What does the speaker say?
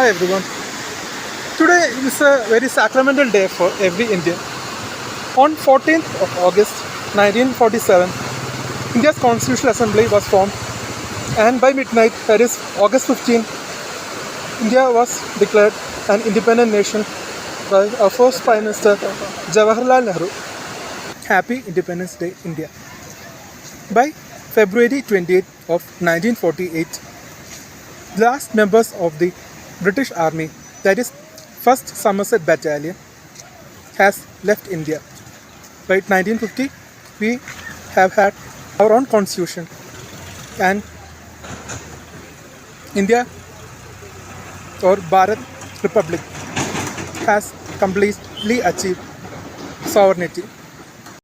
Hi everyone. Today is a very sacramental day for every Indian. On 14th of August 1947, India's Constitutional Assembly was formed, and by midnight, that is August 15, India was declared an independent nation by our first Prime Minister Jawaharlal Nehru. Happy Independence Day, India. By February 28th of 1948, last members of the British Army, that is 1st Somerset Battalion, has left India. By 1950, we have had our own constitution, and India or Bharat Republic has completely achieved sovereignty.